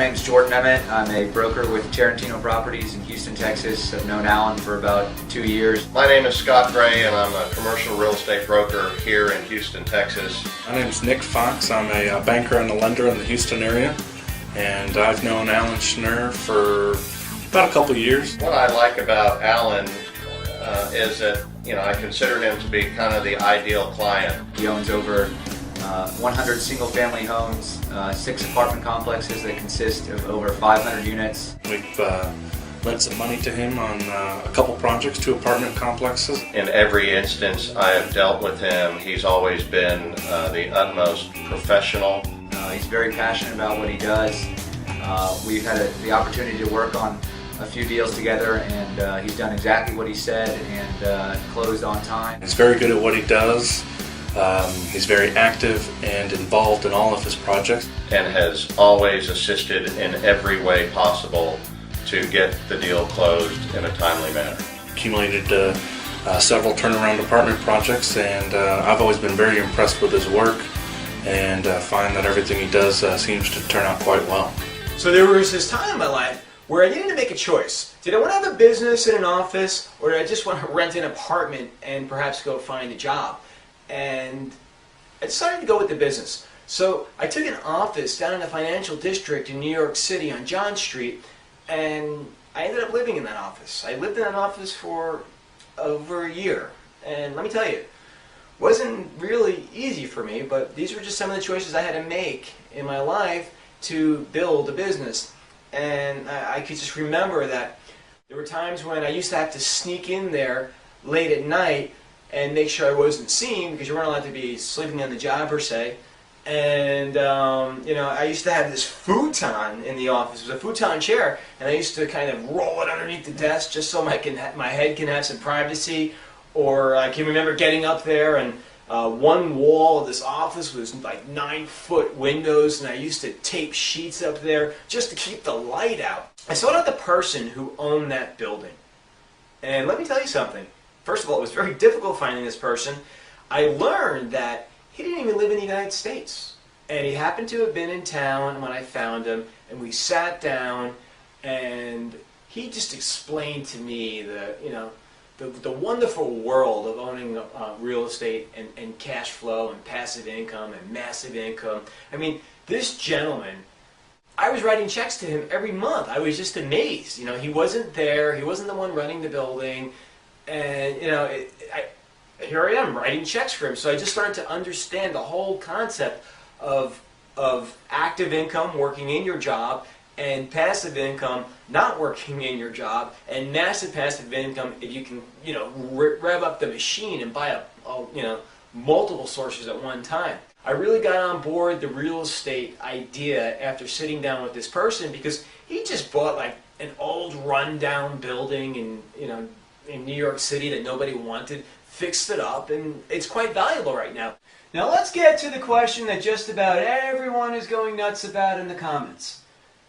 name's Jordan Emmett. I'm a broker with Tarantino Properties in Houston, Texas. I've known Alan for about 2 years. My name is Scott Gray, and I'm a commercial real estate broker here in Houston, Texas. My name is Nick Fox. I'm a banker and a lender in the Houston area, and I've known Alan Schnur for about a couple of years. What I like about Alan is that, I consider him to be kind of the ideal client. He owns over 100 single-family homes, 6 apartment complexes that consist of over 500 units. We've lent some money to him on a couple projects, 2 apartment complexes. In every instance I have dealt with him, he's always been the utmost professional. He's very passionate about what he does. We've had the opportunity to work on a few deals together, and he's done exactly what he said and closed on time. He's very good at what he does. He's very active and involved in all of his projects. And has always assisted in every way possible to get the deal closed in a timely manner. Accumulated several turnaround apartment projects, and I've always been very impressed with his work and find that everything he does seems to turn out quite well. So there was this time in my life where I needed to make a choice. Did I want to have a business in an office, or did I just want to rent an apartment and perhaps go find a job? And I decided to go with the business. So I took an office down in the financial district in New York City on John Street, and I ended up living in that office. I lived in that office for over a year, and let me tell you, it wasn't really easy for me, but these were just some of the choices I had to make in my life to build a business. And I could just remember that there were times when I used to have to sneak in there late at night and make sure I wasn't seen, because you weren't allowed to be sleeping on the job per se. And I used to have this futon in the office. It was a futon chair, and I used to kind of roll it underneath the desk just so my head can have some privacy. Or I can remember getting up there, and one wall of this office was like 9-foot windows, and I used to tape sheets up there just to keep the light out. I sought out the person who owned that building, and let me tell you something. First of all, it was very difficult finding this person. I learned that he didn't even live in the United States. And he happened to have been in town when I found him, and we sat down, and he just explained to me the wonderful world of owning real estate and cash flow and passive income and massive income. I mean, this gentleman, I was writing checks to him every month. I was just amazed. He wasn't there. He wasn't the one running the building. And, here I am writing checks for him. So I just started to understand the whole concept of active income, working in your job, and passive income, not working in your job, and massive passive income if you can, rev up the machine and buy multiple sources at one time. I really got on board the real estate idea after sitting down with this person, because he just bought like an old rundown building in New York City that nobody wanted, fixed it up, and it's quite valuable right now. Now let's get to the question that just about everyone is going nuts about in the comments.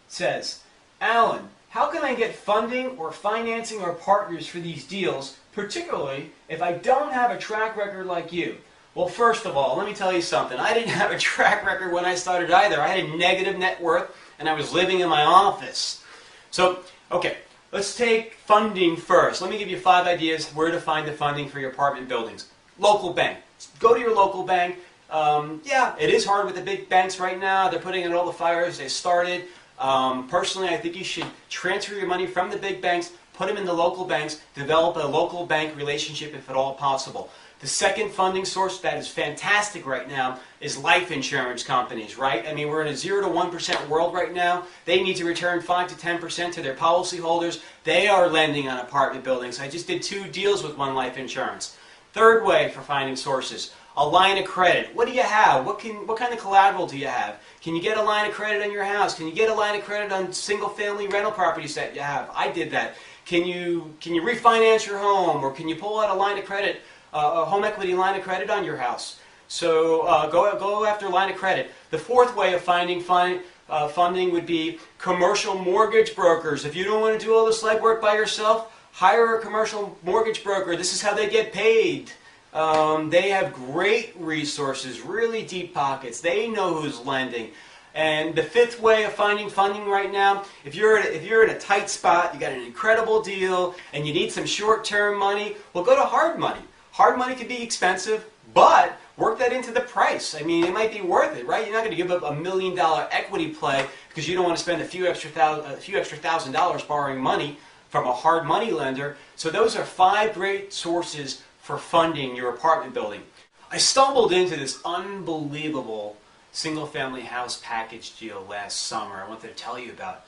It says, Alan, how can I get funding or financing or partners for these deals, particularly if I don't have a track record like you? Well, first of all, let me tell you something. I didn't have a track record when I started either. I had a negative net worth, and I was living in my office. So, okay. Let's take funding first. Let me give you 5 ideas where to find the funding for your apartment buildings. Local bank. Go to your local bank. Yeah, it is hard with the big banks right now. They're putting in all the fires they started. Personally, I think you should transfer your money from the big banks, put them in the local banks, develop a local bank relationship if at all possible. The second funding source that is fantastic right now is life insurance companies, right? I mean, we're in a 0 to 1% world right now. They need to return 5 to 10% to their policyholders. They are lending on apartment buildings. I just did 2 deals with one life insurance. Third way for finding sources, a line of credit. What do you have? What kind of collateral do you have? Can you get a line of credit on your house? Can you get a line of credit on single-family rental properties that you have? I did that. Can you refinance your home, or can you pull out a line of credit? A home equity line of credit on your house. So go after line of credit. The fourth way of finding funding would be commercial mortgage brokers. If you don't want to do all this legwork by yourself, hire a commercial mortgage broker. This is how they get paid. They have great resources, really deep pockets. They know who's lending. And the fifth way of finding funding right now, if you're in a tight spot, you got an incredible deal, and you need some short-term money, well, go to hard money. Hard money can be expensive, but work that into the price. I mean, it might be worth it, right? You're not going to give up $1 million equity play because you don't want to spend a few extra $1,000s borrowing money from a hard money lender. So those are 5 great sources for funding your apartment building. I stumbled into this unbelievable single-family house package deal last summer I wanted to tell you about,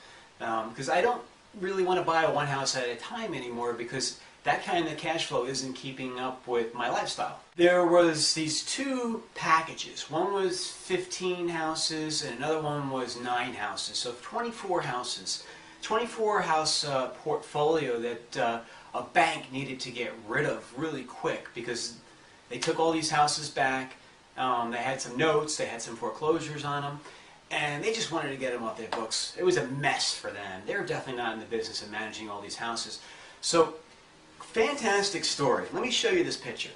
because I don't really want to buy one house at a time anymore because that kind of cash flow isn't keeping up with my lifestyle. There was these 2 packages. One was 15 houses and another one was 9 houses. So 24 houses. 24 house portfolio that a bank needed to get rid of really quick because they took all these houses back. They had some notes, they had some foreclosures on them, and they just wanted to get them off their books. It was a mess for them. They were definitely not in the business of managing all these houses. So, fantastic story. Let me show you this picture.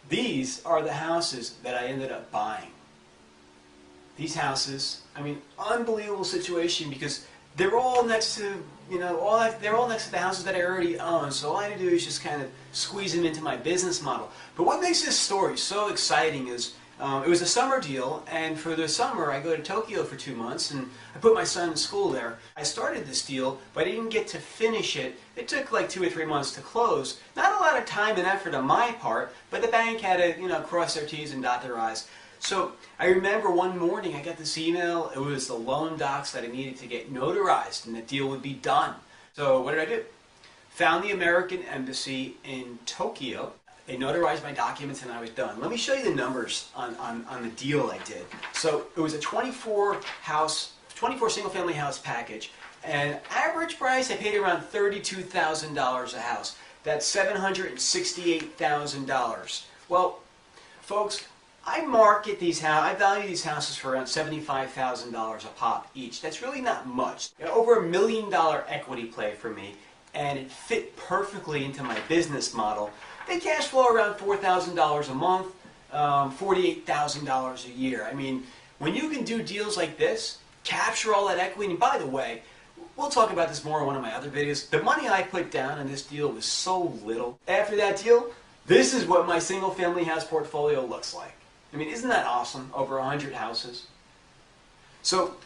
These are the houses that I ended up buying. These houses, I mean, unbelievable situation because they're all next to, they're all next to the houses that I already own. So all I had to do is just kind of squeeze them into my business model. But what makes this story so exciting is it was a summer deal, and for the summer I go to Tokyo for 2 months, and I put my son in school there. I started this deal, but I didn't get to finish it. It took like 2 or 3 months to close. Not a lot of time and effort on my part, but the bank had to, cross their T's and dot their I's. So I remember one morning I got this email. It was the loan docs that I needed to get notarized and the deal would be done. So what did I do? Found the American Embassy in Tokyo. They notarized my documents and I was done. Let me show you the numbers on the deal I did. So it was a 24 single family house package, and average price I paid around $32,000 a house. That's $768,000. Well, folks, I value these houses for around $75,000 a pop each. That's really not much. Over $1 million equity play for me, and it fit perfectly into my business model. They cash flow around $4,000 a month, $48,000 a year. I mean, when you can do deals like this, capture all that equity, and by the way, we'll talk about this more in one of my other videos. The money I put down on this deal was so little. After that deal, this is what my single family house portfolio looks like. I mean, isn't that awesome? Over 100 houses. So,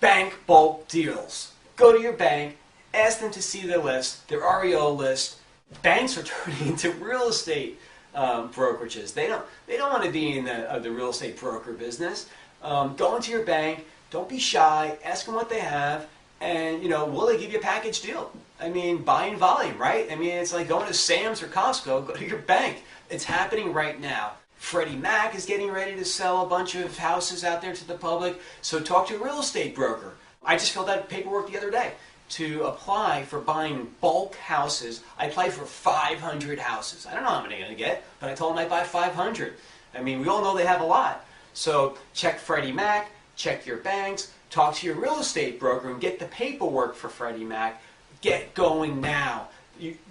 bank bulk deals. Go to your bank, ask them to see their list, their REO list. Banks are turning into real estate brokerages. They don't want to be in the real estate broker business. Go into your bank, don't be shy, ask them what they have, and will they give you a package deal? I mean, buying volume, right? I mean, it's like going to Sam's or Costco. Go to your bank. It's happening right now. Freddie Mac is getting ready to sell a bunch of houses out there to the public, so talk to a real estate broker. I just filled out paperwork the other day to apply for buying bulk houses. I applied for 500 houses. I don't know how many I'm going to get, but I told them I'd buy 500. I mean, we all know they have a lot. So check Freddie Mac, check your banks, talk to your real estate broker, and get the paperwork for Freddie Mac. Get going now.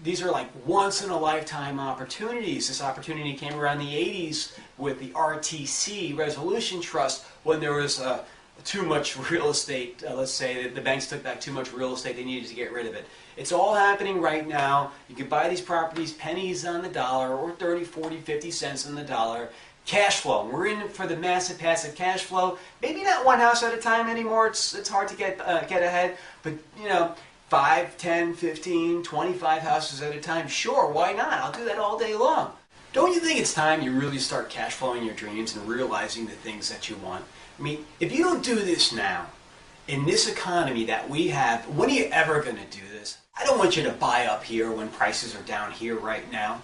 These are like once-in-a-lifetime opportunities. This opportunity came around the 80s with the RTC, Resolution Trust, when there was too much real estate. Let's say that the banks took back too much real estate, they needed to get rid of it. It's all happening right now. You can buy these properties pennies on the dollar, or 30, 40, 50 cents on the dollar. Cash flow. We're in for the massive passive cash flow. Maybe not one house at a time anymore. It's hard to get ahead, but 5, 10, 15, 25 houses at a time. Sure, why not? I'll do that all day long. Don't you think it's time you really start cash flowing your dreams and realizing the things that you want? I mean, if you don't do this now, in this economy that we have, when are you ever going to do this? I don't want you to buy up here when prices are down here right now.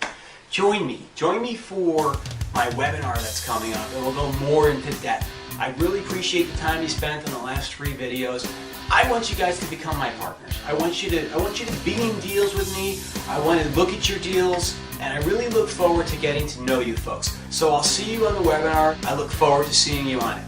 Join me. Join me for my webinar that's coming up. It will go more into depth. I really appreciate the time you spent on the last 3 videos. I want you guys to become my partners. I want you to be in deals with me. I want to look at your deals, and I really look forward to getting to know you folks. So I'll see you on the webinar. I look forward to seeing you on it.